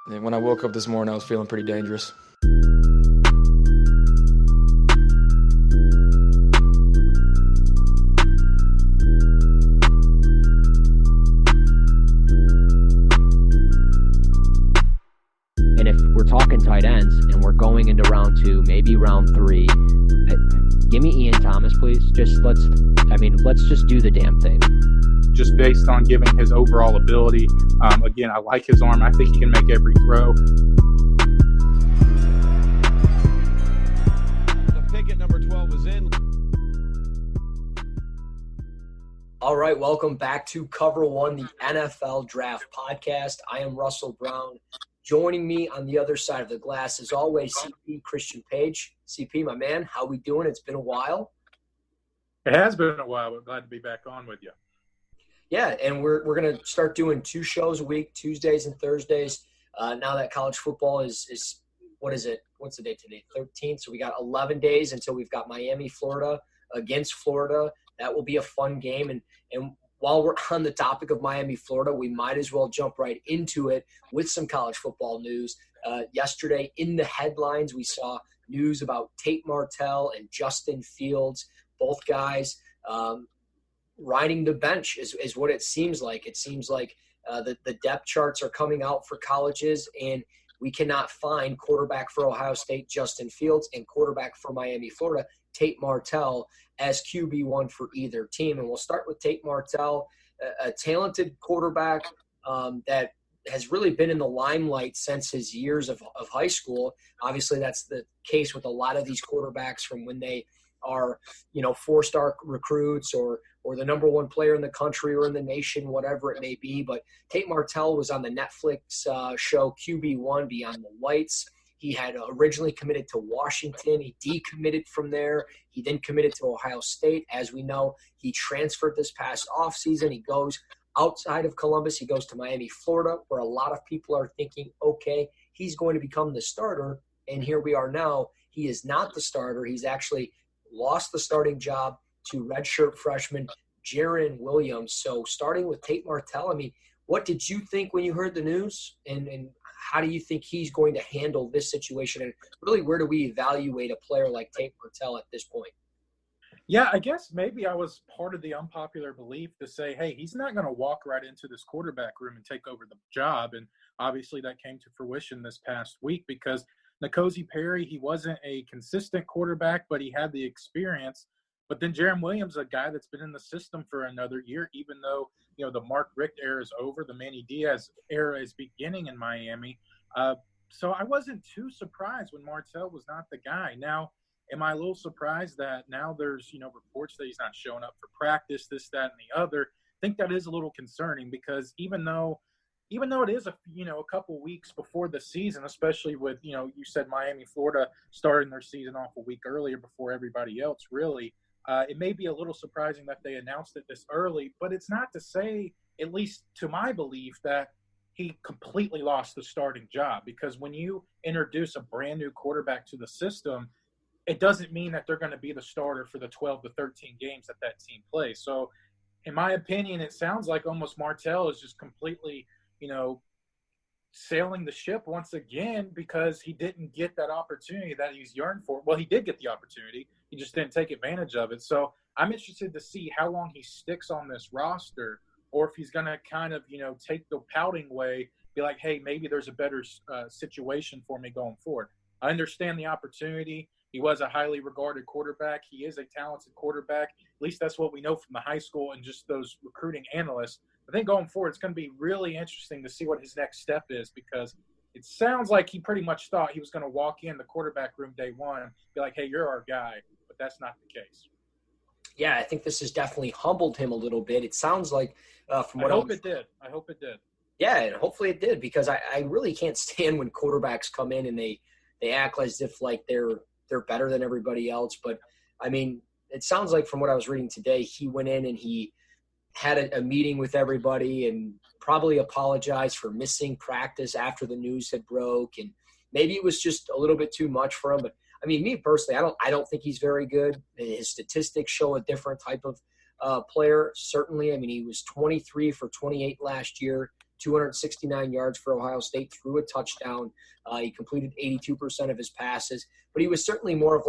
And when I woke up this morning, I was feeling pretty dangerous. And if we're talking tight ends and we're going into round 2, maybe round 3, give me Ian Thomas, please. Let's just do the damn thing. Just based on giving his overall ability. Again, I like his arm. I think he can make every throw. The pick at number 12 is in. All right, welcome back to Cover One, the NFL Draft Podcast. I am Russell Brown. Joining me on the other side of the glass, as always, CP Christian Page. CP, my man, how we doing? It's been a while. It has been a while, but glad to be back on with you. Yeah, and we're going to start doing 2 shows a week, Tuesdays and Thursdays. Now that college football is what is it? What's the date today? 13th. So we got 11 days until we've got Miami, Florida against Florida. That will be a fun game. And while we're on the topic of Miami, Florida, we might as well jump right into it with some college football news. Yesterday in the headlines, we saw news about Tate Martell and Justin Fields, both guys riding the bench is what it seems like. It seems like the depth charts are coming out for colleges, and we cannot find quarterback for Ohio State, Justin Fields, and quarterback for Miami, Florida, Tate Martell, as QB1 for either team. And we'll start with Tate Martell, a talented quarterback that has really been in the limelight since his years of high school. Obviously, that's the case with a lot of these quarterbacks from when they are, 4-star recruits or the number 1 player in the country or in the nation, whatever it may be. But Tate Martell was on the Netflix show QB1 Beyond the Lights. He had originally committed to Washington. He decommitted from there. He then committed to Ohio State. As we know, he transferred this past offseason. He goes outside of Columbus. He goes to Miami, Florida, where a lot of people are thinking, okay, he's going to become the starter. And here we are now. He is not the starter. He's actually lost the starting job to redshirt freshman Jaren Williams. So starting with Tate Martell, what did you think when you heard the news? And how do you think he's going to handle this situation? And really, where do we evaluate a player like Tate Martell at this point? Yeah, I guess maybe I was part of the unpopular belief to say, hey, he's not going to walk right into this quarterback room and take over the job. And obviously that came to fruition this past week because N'Kosi Perry, he wasn't a consistent quarterback, but he had the experience. But then Jaren Williams, a guy that's been in the system for another year, even though, the Mark Richt era is over, the Manny Diaz era is beginning in Miami. So I wasn't too surprised when Martell was not the guy. Now, am I a little surprised that now there's, reports that he's not showing up for practice, this, that, and the other? I think that is a little concerning because even though it is a couple weeks before the season, especially with, you said Miami, Florida starting their season off a week earlier before everybody else, really, it may be a little surprising that they announced it this early, but it's not to say, at least to my belief, that he completely lost the starting job, because when you introduce a brand new quarterback to the system, it doesn't mean that they're going to be the starter for the 12 to 13 games that team plays. So in my opinion, it sounds like almost Martell is just completely, sailing the ship once again because he didn't get that opportunity that he's yearned for. Well, he did get the opportunity. He just didn't take advantage of it. So I'm interested to see how long he sticks on this roster, or if he's going to kind of, take the pouting way, be like, hey, maybe there's a better situation for me going forward. I understand the opportunity. He was a highly regarded quarterback. He is a talented quarterback. At least that's what we know from the high school and just those recruiting analysts. I think going forward, it's going to be really interesting to see what his next step is, because it sounds like he pretty much thought he was going to walk in the quarterback room day one and be like, hey, you're our guy. But that's not the case. Yeah, I think this has definitely humbled him a little bit. It sounds like from what I hope it did. Yeah, and hopefully it did, because I really can't stand when quarterbacks come in and they act as if like they're better than everybody else. But, it sounds like from what I was reading today, he went in and he had a meeting with everybody and probably apologized for missing practice after the news had broke. And maybe it was just a little bit too much for him. But, me personally, I don't think he's very good. His statistics show a different type of player, certainly. He was 23 for 28 last year, 269 yards for Ohio State, threw a touchdown. He completed 82% of his passes, but he was certainly more of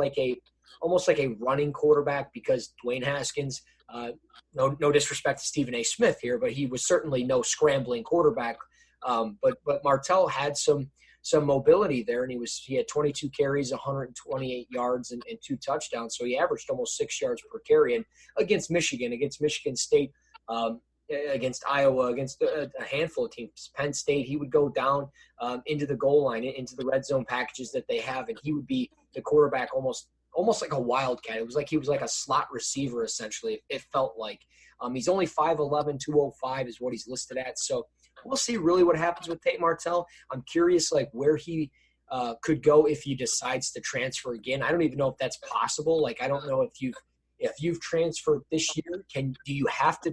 almost like a running quarterback because Dwayne Haskins, no disrespect to Stephen A. Smith here, but he was certainly no scrambling quarterback. But Martell had some mobility there, and he had 22 carries, 128 yards, and 2 touchdowns. So he averaged almost 6 yards per carry. And against Michigan State, against Iowa, against a handful of teams, Penn State, he would go down into the goal line, into the red zone packages that they have, and he would be the quarterback almost like a wildcat. It was like he was like a slot receiver, essentially, it felt like. He's only 5'11", 205 is what he's listed at. So we'll see really what happens with Tate Martell. I'm curious where he could go if he decides to transfer again. I don't even know if that's possible. I don't know if you've transferred this year, do you have to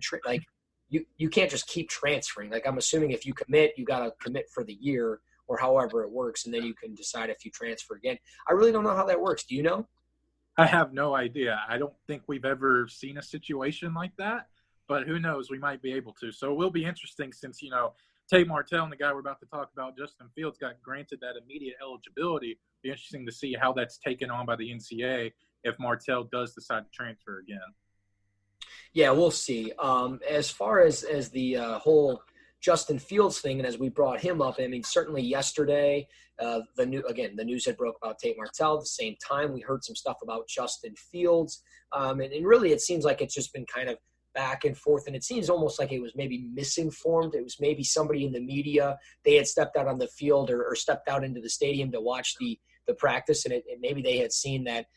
you can't just keep transferring. I'm assuming if you commit, you got to commit for the year or however it works, and then you can decide if you transfer again. I really don't know how that works. Do you know? I have no idea. I don't think we've ever seen a situation like that, but who knows? We might be able to. So it will be interesting since, Tate Martell and the guy we're about to talk about, Justin Fields, got granted that immediate eligibility. It'll be interesting to see how that's taken on by the NCAA if Martell does decide to transfer again. Yeah, we'll see. As far as the whole Justin Fields thing, and as we brought him up, I mean, certainly yesterday, the news had broke about Tate Martell. At the same time, we heard some stuff about Justin Fields. And really, it seems like it's just been kind of back and forth, and it seems almost like it was maybe misinformed. It was maybe somebody in the media, they had stepped out on the field or stepped out into the stadium to watch the practice, and maybe they had seen that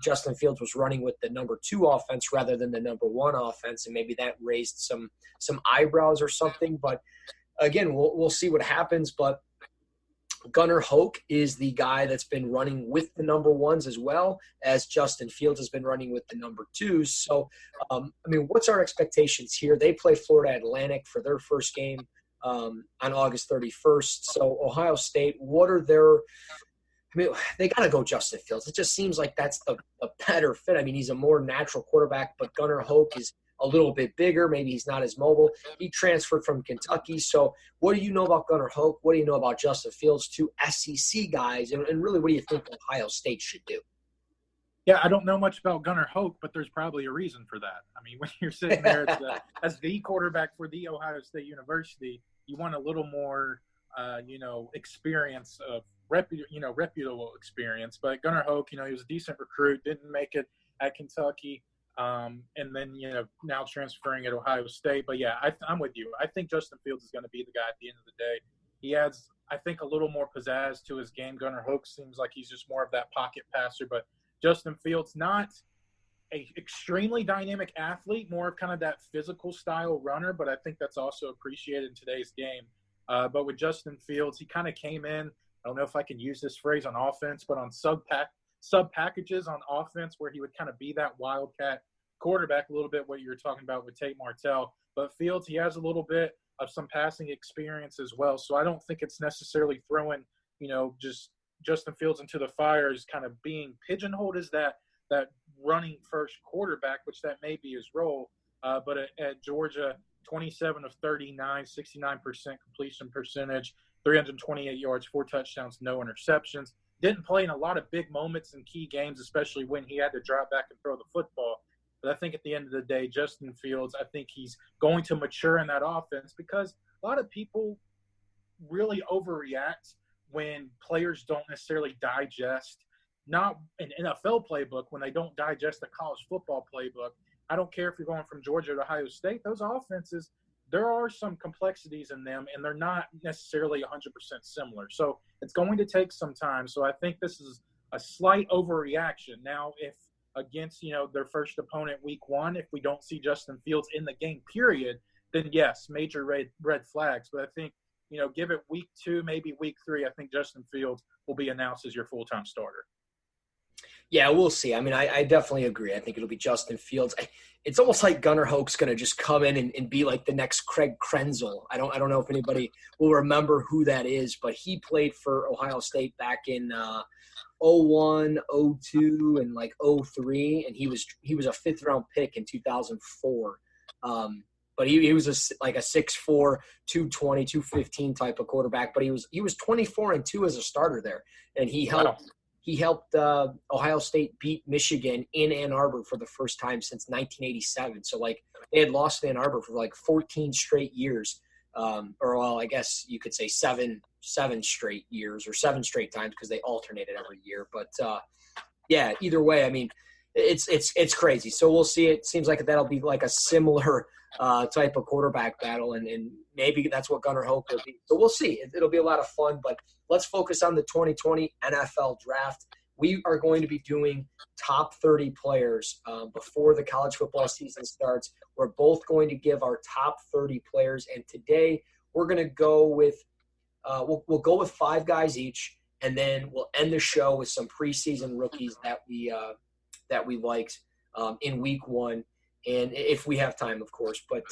Justin Fields was running with the number 2 offense rather than the number 1 offense, and maybe that raised some eyebrows or something. But again, we'll see what happens. But Gunnar Hoke is the guy that's been running with the number 1s as well as Justin Fields has been running with the number 2s. So, what's our expectations here? They play Florida Atlantic for their first game on August 31st. So Ohio State, what are their – they got to go Justin Fields. It just seems like that's a better fit. I mean, he's a more natural quarterback, but Gunnar Hoke is a little bit bigger. Maybe he's not as mobile. He transferred from Kentucky. So what do you know about Gunnar Hoke? What do you know about Justin Fields, 2 SEC guys? And really, what do you think Ohio State should do? Yeah, I don't know much about Gunnar Hoke, but there's probably a reason for that. I mean, when you're sitting there as the quarterback for the Ohio State University, you want a little more, experience of reputable experience. But Gunnar Hoke, he was a decent recruit, didn't make it at Kentucky, and then now transferring at Ohio State. But yeah, I'm with you. I think Justin Fields is going to be the guy at the end of the day. He adds, I think, a little more pizzazz to his game. Gunnar Hoke seems like he's just more of that pocket passer, but Justin Fields, not a extremely dynamic athlete, more of kind of that physical style runner, but I think that's also appreciated in today's game. But with Justin Fields, he kind of came in, I don't know if I can use this phrase on offense, but on sub packages on offense where he would kind of be that wildcat quarterback, a little bit what you were talking about with Tate Martell. But Fields, he has a little bit of some passing experience as well. So I don't think it's necessarily throwing, just Justin Fields into the fire as kind of being pigeonholed as that running first quarterback, which that may be his role. But at Georgia, 27 of 39, 69% completion percentage, 328 yards, 4 touchdowns, no interceptions. Didn't play in a lot of big moments in key games, especially when he had to drop back and throw the football. But I think at the end of the day, Justin Fields, I think he's going to mature in that offense because a lot of people really overreact when players don't necessarily digest, not an NFL playbook, when they don't digest the college football playbook. I don't care if you're going from Georgia to Ohio State. Those offenses, there are some complexities in them, and they're not necessarily 100% similar. So it's going to take some time. So I think this is a slight overreaction. Now, if against, their first opponent week 1, if we don't see Justin Fields in the game period, then yes, major red flags. But I think, give it week 2, maybe week 3, I think Justin Fields will be announced as your full-time starter. Yeah, we'll see. I mean, I definitely agree. I think it'll be Justin Fields. It's almost like Gunnar Hoke's going to just come in and be like the next Craig Krenzel. I don't know if anybody will remember who that is, but he played for Ohio State back in 01, 02, and 03, and he was a 5th-round pick in 2004. But he was like a 6'4", 220, 215 type of quarterback. But he was 24-2 as a starter there, and he helped Ohio State beat Michigan in Ann Arbor for the first time since 1987. So like they had lost to Ann Arbor for like 14 straight years, or well, I guess you could say seven straight years or 7 straight times because they alternated every year. But yeah, either way, I mean, it's crazy. So we'll see. It seems like that'll be like a similar type of quarterback battle, and maybe that's what Gunnar Hoke will be. So we'll see. It'll be a lot of fun, but let's focus on the 2020 NFL Draft. We are going to be doing top 30 players before the college football season starts. We're both going to give our top 30 players, and today we're going to go with we'll go with 5 guys each, and then we'll end the show with some preseason rookies that we liked in week 1. And if we have time, of course. But,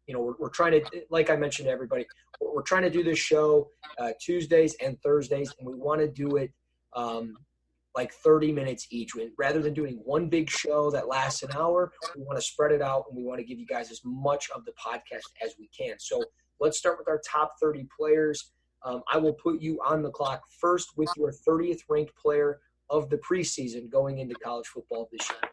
we're trying to, like I mentioned to everybody, we're trying to do this show Tuesdays and Thursdays, and we want to do it like 30 minutes each. Rather than doing one big show that lasts an hour, we want to spread it out, and we want to give you guys as much of the podcast as we can. So let's start with our top 30 players. I will put you on the clock first with your 30th ranked player of the preseason going into college football this year.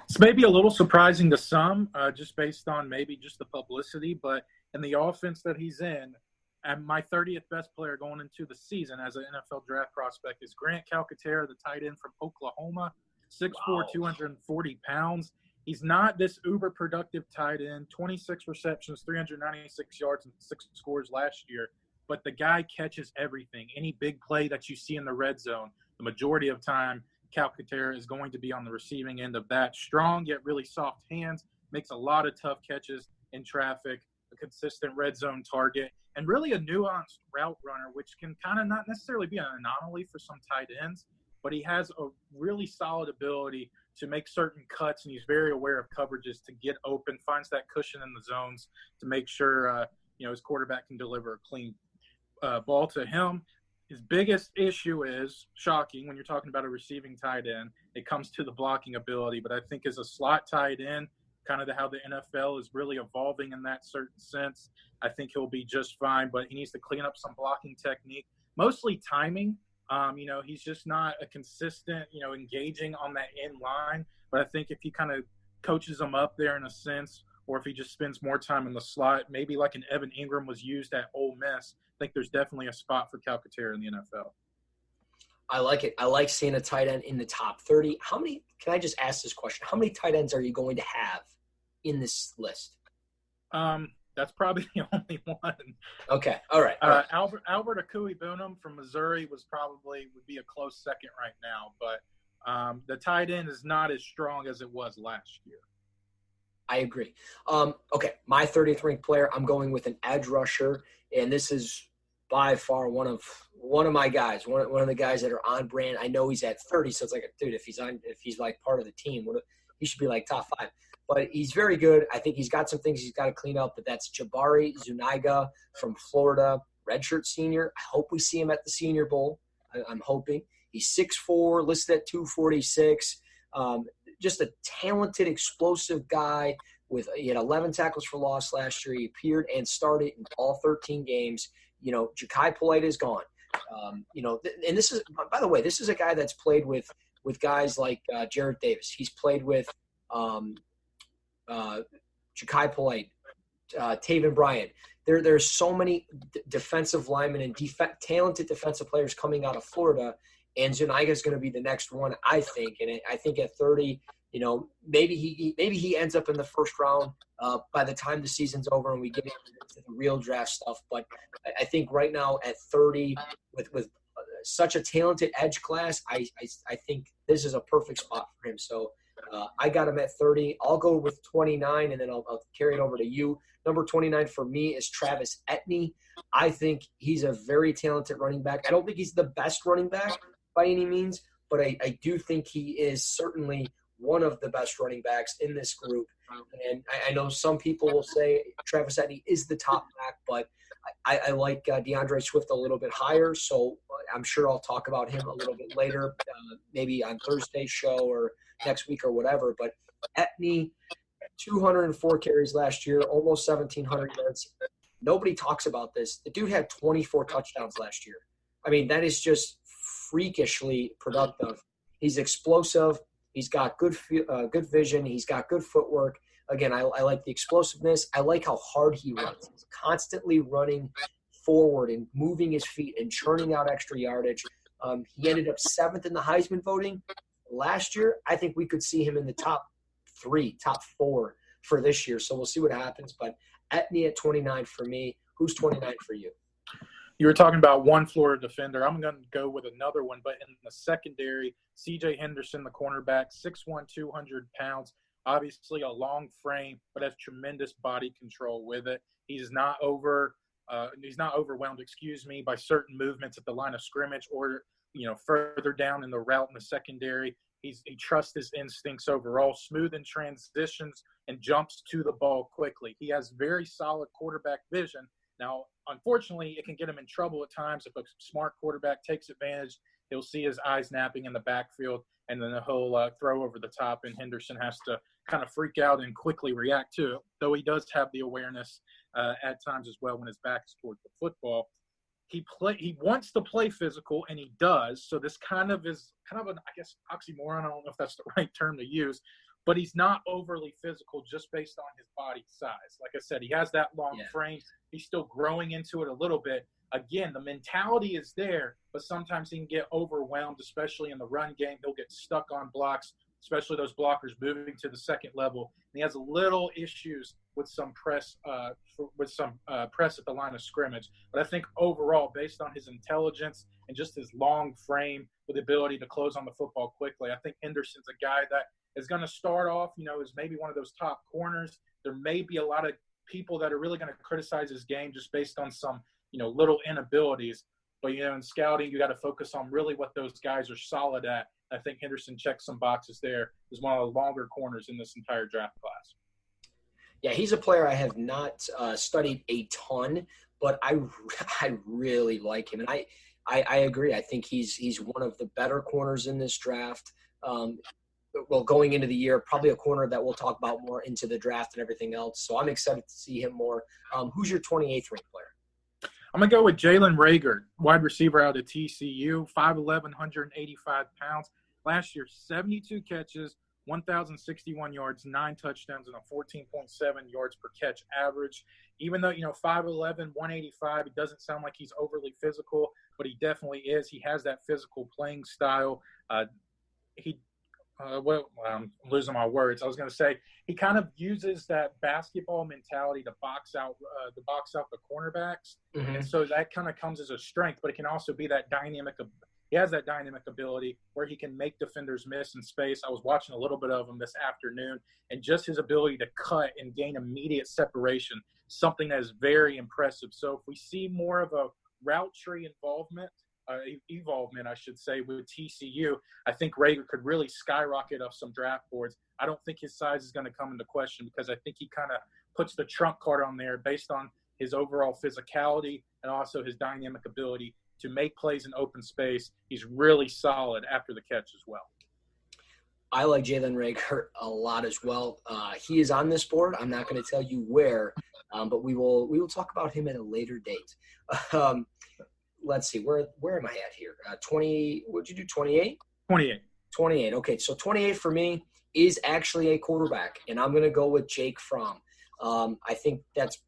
It's maybe a little surprising to some, just based on maybe just the publicity, but in the offense that he's in, and my 30th best player going into the season as an NFL draft prospect is Grant Calcaterra, the tight end from Oklahoma, 6'4", 240 pounds. He's not this uber productive tight end, 26 receptions, 396 yards, and 6 scores last year, but the guy catches everything. Any big play that you see in the red zone, the majority of time, Calcaterra is going to be on the receiving end of that. Strong yet really soft hands, makes a lot of tough catches in traffic, a consistent red zone target, and really a nuanced route runner, which can kind of not necessarily be an anomaly for some tight ends, but he has a really solid ability to make certain cuts, and he's very aware of coverages to get open, finds that cushion in the zones to make sure his quarterback can deliver a clean ball to him. His biggest issue is, shocking, when you're talking about a receiving tight end, it comes to the blocking ability. But I think as a slot tight end, kind of how the NFL is really evolving in that certain sense, I think he'll be just fine. But he needs to clean up some blocking technique, mostly timing. He's just not a consistent, engaging on that end line. But I think if he kind of coaches him up there in a sense, or if he just spends more time in the slot, maybe like an Evan Ingram was used at Ole Miss, I think there's definitely a spot for Calcaterra in the NFL. I like it. I like seeing a tight end in the top 30. Can I just ask this question? How many tight ends are you going to have in this list? That's probably the only one. Okay. All right. Albert Akui-Bunum from Missouri would be a close second right now, but the tight end is not as strong as it was last year. I agree. Okay, my 30th ranked player, I'm going with an edge rusher, and this is by far one of my guys, one of the guys that are on brand. I know he's at 30, so it's like, dude, if he's like part of the team, he should be like top 5. But he's very good. I think he's got some things he's got to clean up, but that's Chebar E Zuniga from Florida, redshirt senior. I hope we see him at the Senior Bowl. I'm hoping. He's 6'4", listed at 246. Just a talented, explosive guy. He had 11 tackles for loss last year. He appeared and started in all 13 games. Ja'Kai Polite is gone. And this is, by the way, this is a guy that's played with guys like Jared Davis. He's played with Ja'Kai Polite, Taven Bryan. There's so many defensive linemen and talented defensive players coming out of Florida, and Zuniga is going to be the next one, I think. And I think at 30, maybe he ends up in the first round by the time the season's over and we get into the real draft stuff. But I think right now at 30, with such a talented edge class, I think this is a perfect spot for him. So I got him at 30. I'll go with 29, and then I'll carry it over to you. Number 29 for me is Travis Etienne. I think he's a very talented running back. I don't think he's the best running back by any means, but I do think he is certainly one of the best running backs in this group. And I know some people will say Travis Etienne is the top back, but I like DeAndre Swift a little bit higher, so I'm sure I'll talk about him a little bit later, maybe on Thursday's show or next week or whatever. But Etienne, 204 carries last year, almost 1,700 yards. Nobody talks about this. The dude had 24 touchdowns last year. I mean, that is just freakishly productive. He's explosive. He's got good vision. He's got good footwork. Again, I like the explosiveness. I like how hard he runs. He's constantly running forward and moving his feet and churning out extra yardage. He ended up 7th in the Heisman voting last year. I think we could see him in the top 3, top 4 for this year. So we'll see what happens. But Etney at 29 for me. Who's 29 for you? You were talking about one Florida defender. I'm going to go with another one, but in the secondary, C.J. Henderson, the cornerback, 6'1", 200 pounds. Obviously a long frame, but has tremendous body control with it. He's not overwhelmed, by certain movements at the line of scrimmage or, further down in the route in the secondary. He trusts his instincts overall, smooth in transitions, and jumps to the ball quickly. He has very solid quarterback vision. Now, unfortunately, it can get him in trouble at times. If a smart quarterback takes advantage, he'll see his eyes napping in the backfield, and then he'll throw over the top, and Henderson has to kind of freak out and quickly react to it, though he does have the awareness at times as well when his back is toward the football. He wants to play physical, and he does. So this kind of an, I guess, oxymoron. I don't know if that's the right term to use, but he's not overly physical just based on his body size. Like I said, he has that long frame. He's still growing into it a little bit. Again, the mentality is there, but sometimes he can get overwhelmed, especially in the run game. He'll get stuck on blocks, especially those blockers moving to the second level. And he has little issues with some press at the line of scrimmage. But I think overall, based on his intelligence and just his long frame with the ability to close on the football quickly, I think Henderson's a guy that is going to start off, as maybe one of those top corners. There may be a lot of people that are really going to criticize his game just based on some, little inabilities. But, in scouting, you got to focus on really what those guys are solid at. I think Henderson checks some boxes there. He's one of the longer corners in this entire draft class. Yeah, he's a player I have not studied a ton, but I really like him. And I agree. I think he's one of the better corners in this draft. Going into the year, probably a corner that we'll talk about more into the draft and everything else. So I'm excited to see him more. Who's your 28th ranked player? I'm going to go with Jalen Reagor, wide receiver out of TCU, 5'11", 185 pounds. Last year, 72 catches, 1,061 yards, 9 touchdowns, and a 14.7 yards per catch average. Even though, 5'11", 185, it doesn't sound like he's overly physical, but he definitely is. He has that physical playing style. I'm losing my words. I was going to say he kind of uses that basketball mentality to box out the cornerbacks, and so that kind of comes as a strength. But it can also be that dynamic. He has that dynamic ability where he can make defenders miss in space. I was watching a little bit of him this afternoon, and just his ability to cut and gain immediate separation, something that is very impressive. So if we see more of a route tree evolvement, I should say, with TCU, I think Reagor could really skyrocket up some draft boards. I don't think his size is going to come into question because I think he kind of puts the trump card on there based on his overall physicality and also his dynamic ability to make plays in open space. He's really solid after the catch as well. I like Jalen Reagor a lot as well. He is on this board. I'm not going to tell you where, but we will talk about him at a later date. Let's see, where am I at here? 20, what'd you do, 28? 28. Okay, so 28 for me is actually a quarterback, and I'm going to go with Jake Fromm. I think that's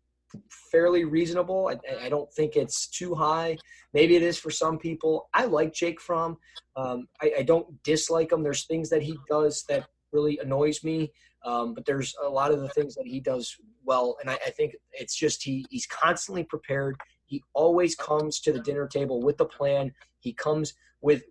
fairly reasonable. I don't think it's too high. Maybe it is for some people. I like Jake Fromm. I don't dislike him. There's things that he does that really annoys me, but there's a lot of the things that he does well, and I think it's just he's constantly prepared. He always comes to the dinner table with a plan. He comes with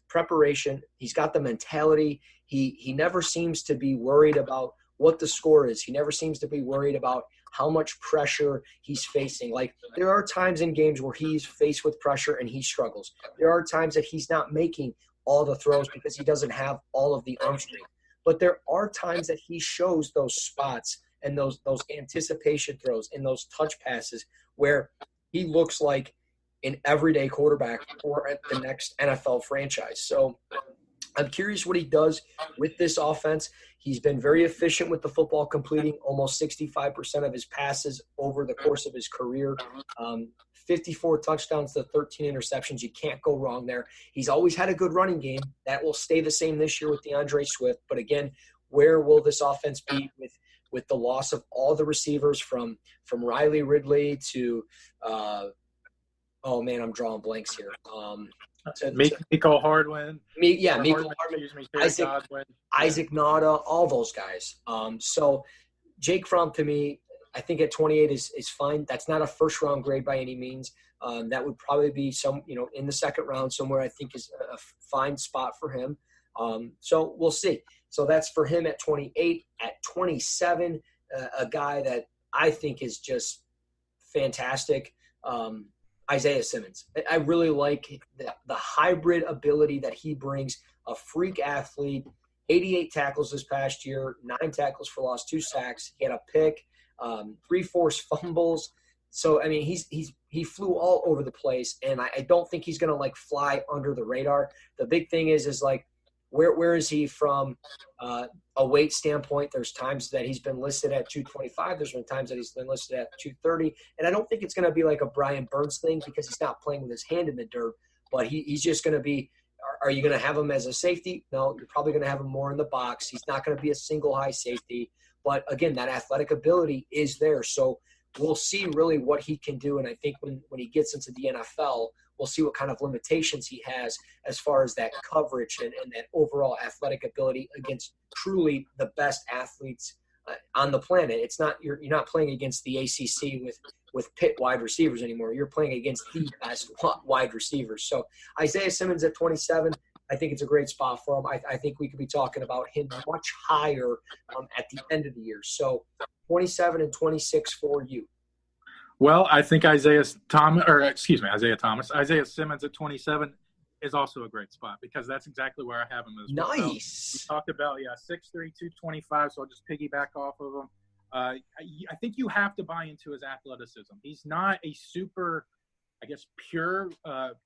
preparation. He's got the mentality. He never seems to be worried about what the score is. He never seems to be worried about how much pressure he's facing. Like, there are times in games where he's faced with pressure and he struggles. There are times that he's not making all the throws because he doesn't have all of the arm strength. But there are times that he shows those spots and those anticipation throws and those touch passes where he looks like an everyday quarterback for the next NFL franchise. So I'm curious what he does with this offense. He's been very efficient with the football, completing almost 65% of his passes over the course of his career. 54 touchdowns to 13 interceptions. You can't go wrong there. He's always had a good running game. That will stay the same this year with DeAndre Swift. But again, where will this offense be with the loss of all the receivers from Riley Ridley to I'm drawing blanks here. Mecole Hardman. Mecole Hardman. Isaac Nauta, all those guys. So Jake Fromm, to me, I think at 28 is fine. That's not a first-round grade by any means. That would probably be in the second round somewhere. I think is a fine spot for him. So we'll see. So that's for him at 28. At 27, a guy that I think is just fantastic, Isaiah Simmons. I really like the hybrid ability that he brings, a freak athlete, 88 tackles this past year, 9 tackles for loss, 2 sacks. He had a pick, 3 forced fumbles. So, I mean, he flew all over the place, and I don't think he's going to, fly under the radar. The big thing is where is he from a weight standpoint? There's times that he's been listed at 225. There's been times that he's been listed at 230. And I don't think it's going to be like a Brian Burns thing because he's not playing with his hand in the dirt. But he's just going to be – are you going to have him as a safety? No, you're probably going to have him more in the box. He's not going to be a single high safety. But, again, that athletic ability is there. So we'll see really what he can do. And I think when he gets into the NFL – we'll see what kind of limitations he has as far as that coverage and that overall athletic ability against truly the best athletes on the planet. It's not you're not playing against the ACC with Pitt wide receivers anymore. You're playing against the best wide receivers. So Isaiah Simmons at 27, I think it's a great spot for him. I think we could be talking about him much higher at the end of the year. So 27 and 26 for you. Well, I think Isaiah Simmons at 27 is also a great spot because that's exactly where I have him as well. Nice. We talked about, 6'3", 225, so I'll just piggyback off of him. I think you have to buy into his athleticism. He's not a super, pure,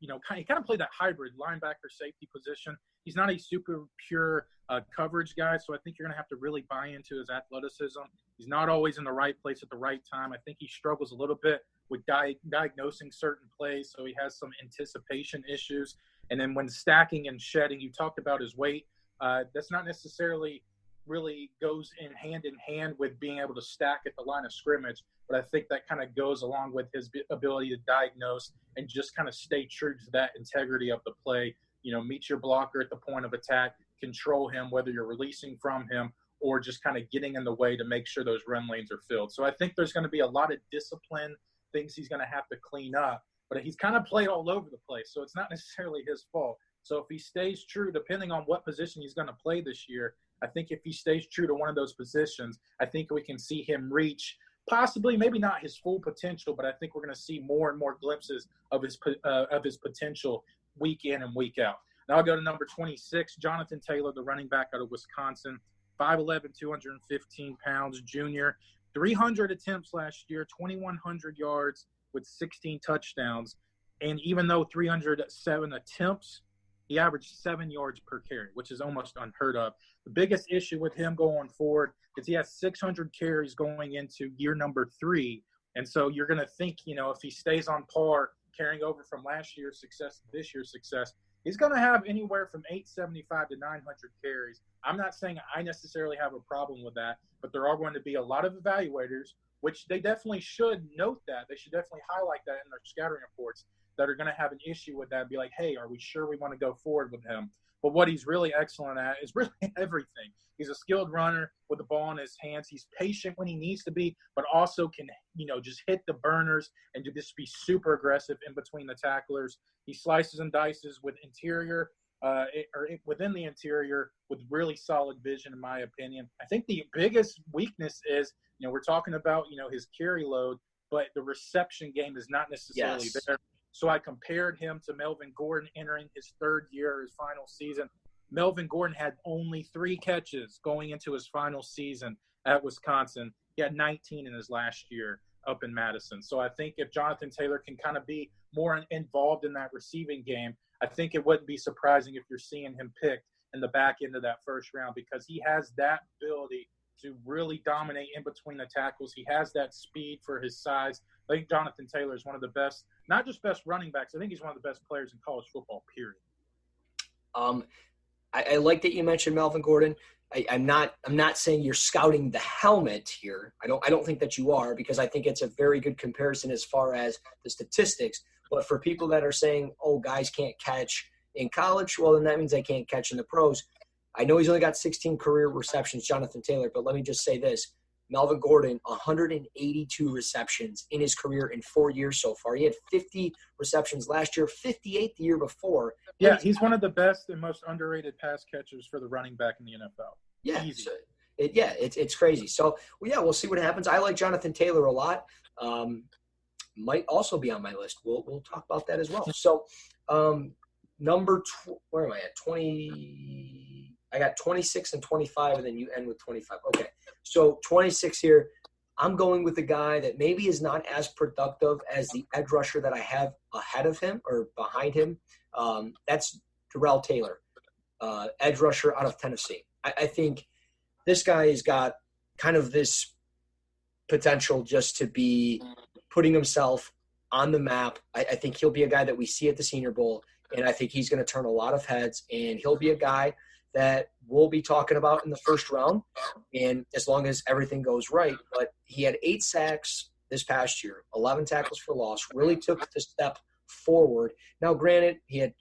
he kind of played that hybrid linebacker safety position. He's not a super pure coverage guy, so I think you're going to have to really buy into his athleticism. He's not always in the right place at the right time. I think he struggles a little bit with diagnosing certain plays, so he has some anticipation issues. And then when stacking and shedding, you talked about his weight. That's not necessarily really goes in hand with being able to stack at the line of scrimmage, but I think that kind of goes along with his ability to diagnose and just kind of stay true to that integrity of the play. Meet your blocker at the point of attack, control him, whether you're releasing from him or just kind of getting in the way to make sure those run lanes are filled. So I think there's going to be a lot of discipline, things he's going to have to clean up, but he's kind of played all over the place, so it's not necessarily his fault. So if he stays true, depending on what position he's going to play this year, I think if he stays true to one of those positions, I think we can see him reach possibly, maybe not his full potential, but I think we're going to see more and more glimpses of his potential week in and week out. Now I'll go to number 26, Jonathan Taylor, the running back out of Wisconsin, 5'11", 215 pounds, junior, 300 attempts last year, 2,100 yards with 16 touchdowns. And even though 307 attempts, he averaged 7 yards per carry, which is almost unheard of. The biggest issue with him going forward is he has 600 carries going into year number 3. And so you're going to think, if he stays on par, carrying over from last year's success to this year's success, he's going to have anywhere from 875 to 900 carries. I'm not saying I necessarily have a problem with that, but there are going to be a lot of evaluators, which they definitely should note that. They should definitely highlight that in their scouting reports, that are going to have an issue with that and be like, hey, are we sure we want to go forward with him? But what he's really excellent at is really everything. He's a skilled runner with the ball in his hands. He's patient when he needs to be, but also can, just hit the burners and just be super aggressive in between the tacklers. He slices and dices with within the interior with really solid vision, in my opinion. I think the biggest weakness is, we're talking about, his carry load, but the reception game is not necessarily there. So I compared him to Melvin Gordon entering his third year, his final season. Melvin Gordon had only 3 catches going into his final season at Wisconsin. He had 19 in his last year up in Madison. So I think if Jonathan Taylor can kind of be more involved in that receiving game, I think it wouldn't be surprising if you're seeing him picked in the back end of that first round because he has that ability to really dominate in between the tackles. He has that speed for his size. I think Jonathan Taylor is one of the best, not just best running backs, I think he's one of the best players in college football, period. I like that you mentioned Melvin Gordon. I'm not saying you're scouting the helmet here. I don't think that you are, because I think it's a very good comparison as far as the statistics. But for people that are saying, oh, guys can't catch in college, well, then that means they can't catch in the pros. I know he's only got 16 career receptions, Jonathan Taylor, but let me just say this. Melvin Gordon, 182 receptions in his career in 4 years so far. He had 50 receptions last year, 58 the year before. Yeah, he's one of the best and most underrated pass catchers for the running back in the NFL. Yeah, Easy. It's crazy. So, we'll see what happens. I like Jonathan Taylor a lot. Might also be on my list. We'll talk about that as well. So, where am I at? 20. I got 26 and 25, and then you end with 25. Okay, so 26 here. I'm going with a guy that maybe is not as productive as the edge rusher that I have ahead of him or behind him. That's Darrell Taylor, edge rusher out of Tennessee. I think this guy has got kind of this potential just to be putting himself on the map. I think he'll be a guy that we see at the Senior Bowl, and I think he's going to turn a lot of heads, and he'll be a guy that we'll be talking about in the first round, and as long as everything goes right. But he had 8 sacks this past year, 11 tackles for loss, really took the step forward. Now, granted, he had,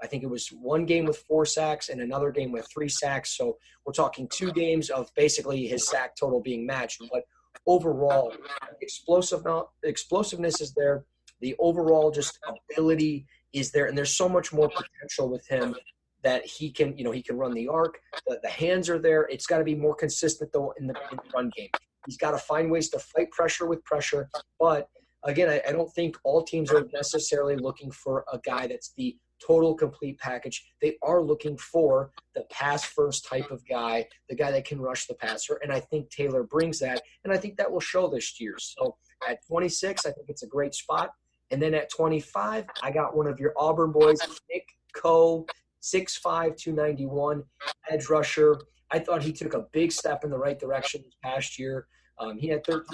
I think it was one game with 4 sacks and another game with 3 sacks, so we're talking 2 games of basically his sack total being matched. But overall, explosiveness is there. The overall just ability is there, and there's so much more potential with him that he can run the arc. The hands are there. It's got to be more consistent, though, in the run game. He's got to find ways to fight pressure with pressure. But, again, I don't think all teams are necessarily looking for a guy that's the total complete package. They are looking for the pass-first type of guy, the guy that can rush the passer, and I think Taylor brings that, and I think that will show this year. So at 26, I think it's a great spot. And then at 25, I got one of your Auburn boys, Nick Coe, 6'5", 291, edge rusher. I thought he took a big step in the right direction this past year. He had 13.5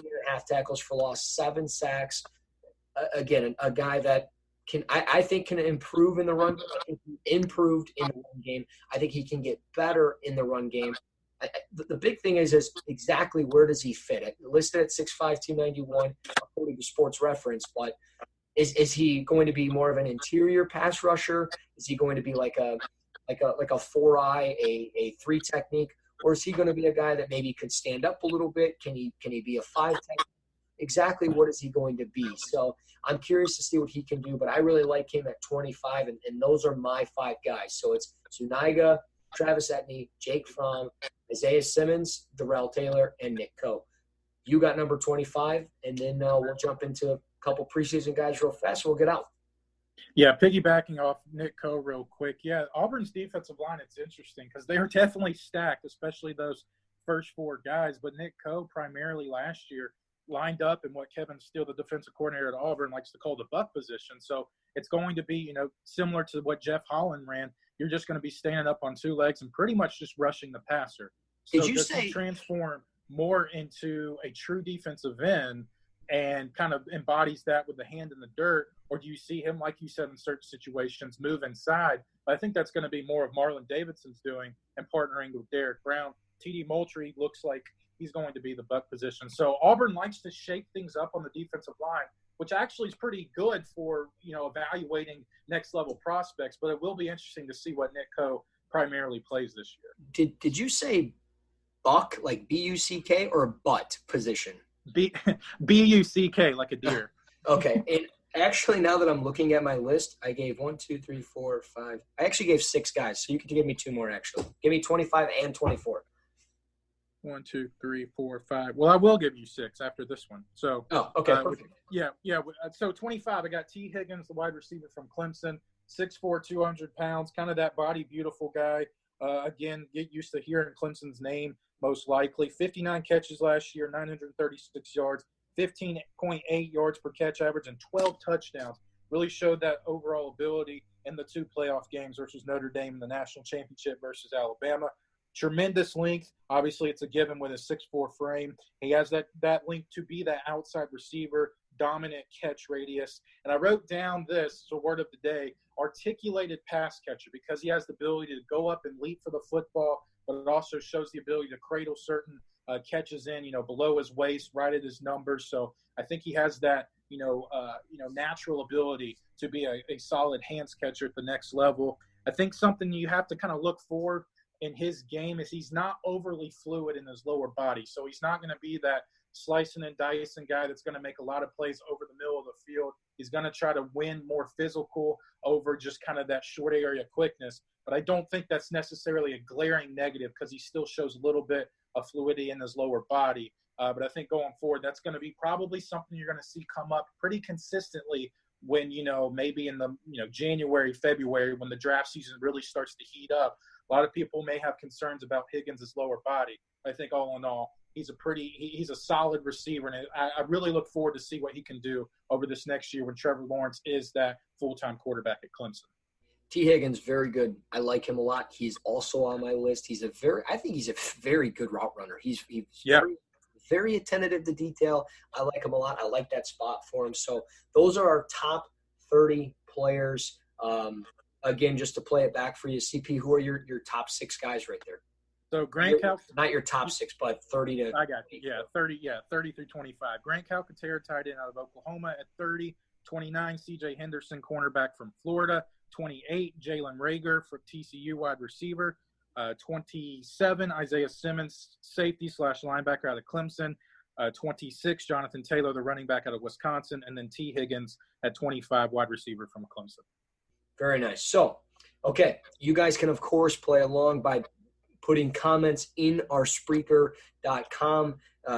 tackles for loss, 7 sacks. Again, a guy that I think can improve in the run game. I think he improved in the run game. I think he can get better in the run game. The big thing is exactly where does he fit it? Listed at 6'5", 291, according to Sports Reference, but is he going to be more of an interior pass rusher? Is he going to be like a 4-eye, a 3 technique? Or is he going to be a guy that maybe could stand up a little bit? Can he be a 5 technique? Exactly what is he going to be? So I'm curious to see what he can do, but I really like him at 25, and those are my 5 guys. So it's Zuniga, Travis Etienne, Jake Fromm, Isaiah Simmons, Darrell Taylor, and Nick Coe. You got number 25, and then we'll jump into a couple preseason guys real fast, and we'll get out. Yeah, piggybacking off Nick Coe real quick. Yeah, Auburn's defensive line, it's interesting because they are definitely stacked, especially those first 4 guys. But Nick Coe primarily last year lined up in what Kevin Steele, the defensive coordinator at Auburn, likes to call the buck position. So it's going to be, similar to what Jeff Holland ran. You're just going to be standing up on 2 legs and pretty much just rushing the passer. So does he transform more into a true defensive end and kind of embodies that with the hand in the dirt, or do you see him, like you said, in certain situations, move inside? But I think that's going to be more of Marlon Davidson's doing and partnering with Derek Brown. T.D. Moultrie looks like he's going to be the buck position. So Auburn likes to shake things up on the defensive line, which actually is pretty good for, evaluating next-level prospects. But it will be interesting to see what Nick Coe primarily plays this year. Did you say buck, like B-U-C-K, or butt position? B-U-C-K, like a deer. Okay. And actually, now that I'm looking at my list, I gave 1, 2, 3, 4, 5. I actually gave 6 guys, so you could give me 2 more, actually. Give me 25 and 24. 1, 2, 3, 4, 5. Well, I will give you 6 after this one. So, okay, perfect. Yeah. So 25, I got T. Higgins, the wide receiver from Clemson, 6'4", 200 pounds, kind of that body, beautiful guy. Again, get used to hearing Clemson's name, most likely. 59 catches last year, 936 yards, 15.8 yards per catch average, and 12 touchdowns. really showed that overall ability in the 2 playoff games versus Notre Dame in the national championship versus Alabama. Tremendous length. Obviously, it's a given with a 6'4" frame. He has that length to be that outside receiver, dominant catch radius. And I wrote down this, so word of the day, articulated pass catcher, because he has the ability to go up and leap for the football, but it also shows the ability to cradle certain catches in, below his waist, right at his numbers. So I think he has that, natural ability to be a solid hands catcher at the next level. I think something you have to kind of look for in his game is he's not overly fluid in his lower body. So he's not going to be that slicing and dicing guy that's going to make a lot of plays over the middle of the field. He's going to try to win more physical over just kind of that short area quickness. But I don't think that's necessarily a glaring negative because he still shows a little bit of fluidity in his lower body. But I think going forward, that's going to be probably something you're going to see come up pretty consistently when, maybe in the, January, February, when the draft season really starts to heat up. A lot of people may have concerns about Higgins' lower body. I think all in all, he's a solid receiver, and I really look forward to see what he can do over this next year when Trevor Lawrence is that full-time quarterback at Clemson. T. Higgins, very good. I like him a lot. He's also on my list. I think he's a very good route runner. He's very attentive to detail. I like him a lot. I like that spot for him. So those are our top 30 players. Again, just to play it back for you, CP, who are your top 6 guys right there? So Grant Calcaterra, not your top 6, but 30 to. I got you. Yeah, 30 through 25. Grant Calcaterra, tight end out of Oklahoma at 30. 29, C.J. Henderson, cornerback from Florida. 28, Jalen Reagor for TCU, wide receiver. 27, Isaiah Simmons, safety / linebacker out of Clemson. 26, Jonathan Taylor, the running back out of Wisconsin. And then T. Higgins at 25, wide receiver from Clemson. Very nice. So, okay, you guys can, of course, play along by putting comments in our Spreaker.com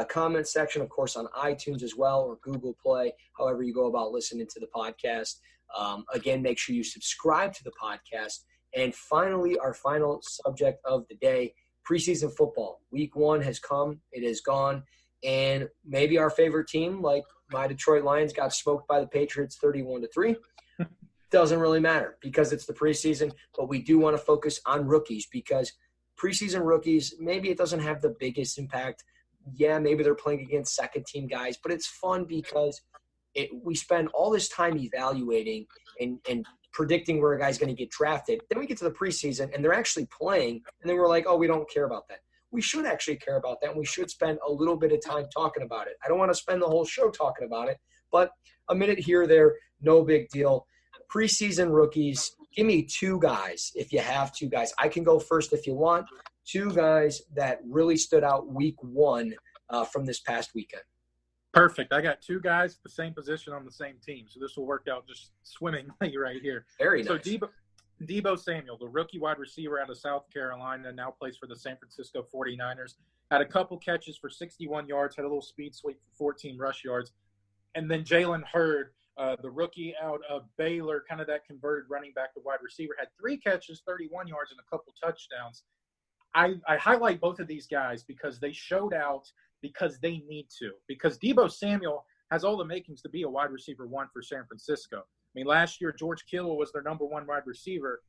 comment section, of course, on iTunes as well, or Google Play, however you go about listening to the podcast. Again, make sure you subscribe to the podcast. And finally, our final subject of the day, preseason football. Week 1 has come. It is gone. And maybe our favorite team, like my Detroit Lions, got smoked by the Patriots 31-3. Doesn't really matter because it's the preseason, but we do want to focus on rookies because preseason rookies, maybe it doesn't have the biggest impact. Yeah, maybe they're playing against second-team guys, but it's fun because we spend all this time evaluating and predicting where a guy's going to get drafted. Then we get to the preseason, and they're actually playing, and then we're like, oh, we don't care about that. We should actually care about that, and we should spend a little bit of time talking about it. I don't want to spend the whole show talking about it, but a minute here or there, no big deal. Preseason rookies, give me 2 guys if you have 2 guys. I can go first if you want. 2 guys that really stood out week 1 from this past weekend. Perfect. I got 2 guys at the same position on the same team, so this will work out just swimmingly right here. Very nice. So Deebo Samuel, the rookie wide receiver out of South Carolina, now plays for the San Francisco 49ers, had a couple catches for 61 yards, had a little speed sweep for 14 rush yards. And then Jalen Hurd, the rookie out of Baylor, kind of that converted running back to wide receiver, had 3 catches, 31 yards, and a couple touchdowns. I highlight both of these guys because they showed out because they need to. Because Deebo Samuel has all the makings to be a wide receiver 1 for San Francisco. I mean, last year, George Kittle was their number 1 wide receiver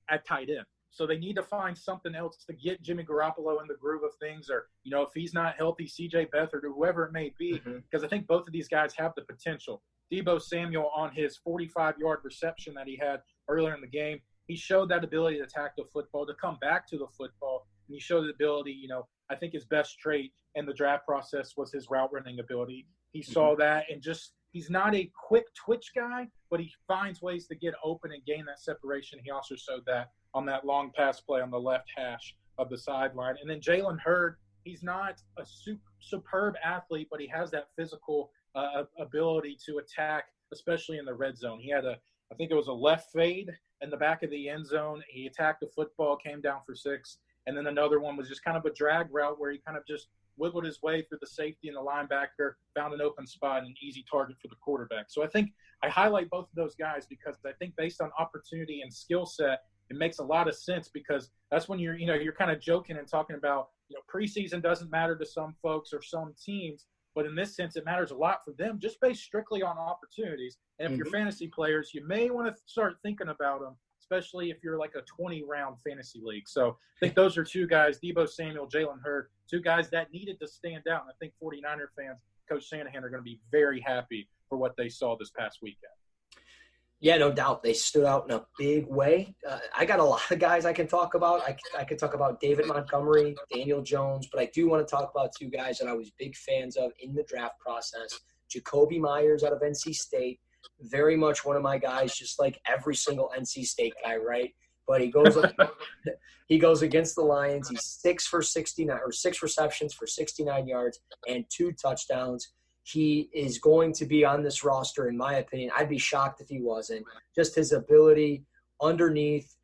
at tight end. So they need to find something else to get Jimmy Garoppolo in the groove of things, or, if he's not healthy, C.J. Beathard or whoever it may be, because I think both of these guys have the potential. Deebo Samuel, on his 45-yard reception that he had earlier in the game, he showed that ability to attack the football, to come back to the football, and he showed the ability, I think his best trait in the draft process was his route running ability. He saw that, and he's not a quick twitch guy, but he finds ways to get open and gain that separation. He also showed that on that long pass play on the left hash of the sideline. And then Jalen Hurd, he's not a superb athlete, but he has that physical ability to attack, especially in the red zone. He had I think it was a left fade in the back of the end zone. He attacked the football, came down for 6. And then another one was just kind of a drag route where he kind of just wiggled his way through the safety and the linebacker, found an open spot and an easy target for the quarterback. So I think I highlight both of those guys because I think based on opportunity and skill set, it makes a lot of sense because that's when you're kind of joking and talking about, preseason doesn't matter to some folks or some teams. But in this sense, it matters a lot for them just based strictly on opportunities. And if you're fantasy players, you may want to start thinking about them, especially if you're like a 20-round fantasy league. So I think those are two guys, Deebo Samuel, Jalen Hurd, two guys that needed to stand out. And I think 49er fans, Coach Shanahan, are going to be very happy for what they saw this past weekend. Yeah, no doubt. They stood out in a big way. I got a lot of guys I can talk about. I could talk about David Montgomery, Daniel Jones, but I do want to talk about two guys that I was big fans of in the draft process. Jacoby Myers out of NC State, very much one of my guys, just like every single NC State guy, right? But he goes against the Lions. He's 6 receptions for 69 yards and 2 touchdowns. He is going to be on this roster, in my opinion. I'd be shocked if he wasn't. Just his ability underneath,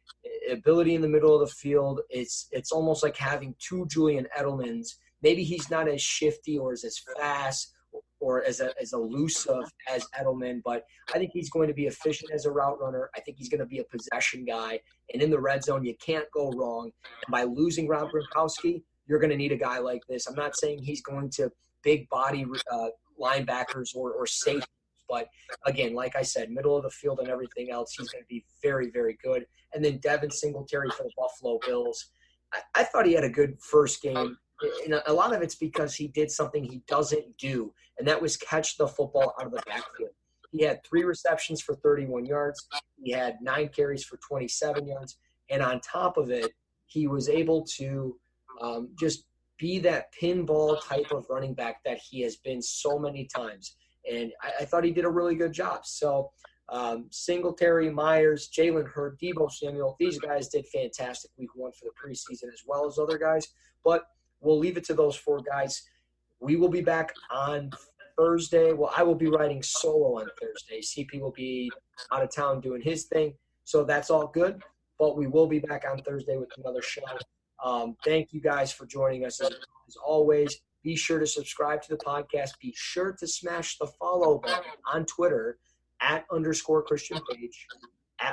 ability in the middle of the field. It's almost like having 2 Julian Edelmans. Maybe he's not as shifty or as fast or as elusive as Edelman, but I think he's going to be efficient as a route runner. I think he's going to be a possession guy. And in the red zone, you can't go wrong. And by losing Rob Gronkowski, you're going to need a guy like this. I'm not saying he's going to big body linebackers or safeties. But, again, like I said, middle of the field and everything else, he's going to be very, very good. And then Devin Singletary for the Buffalo Bills. I thought he had a good first game. And a lot of it's because he did something he doesn't do, and that was catch the football out of the backfield. He had 3 receptions for 31 yards. He had 9 carries for 27 yards. And on top of it, he was able to just be that pinball type of running back that he has been so many times. And I thought he did a really good job. So Singletary, Myers, Jalen Hurd, Deebo Samuel, these guys did fantastic week 1 for the preseason as well as other guys. But we'll leave it to those 4 guys. We will be back on Thursday. Well, I will be riding solo on Thursday. CP will be out of town doing his thing. So that's all good. But we will be back on Thursday with another show. Thank you guys for joining us as always. Be sure to subscribe to the podcast. Be sure to smash the follow button on Twitter @_Christian Page,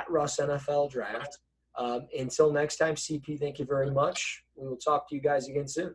@Russ NFL Draft. Until next time, CP, thank you very much. We will talk to you guys again soon.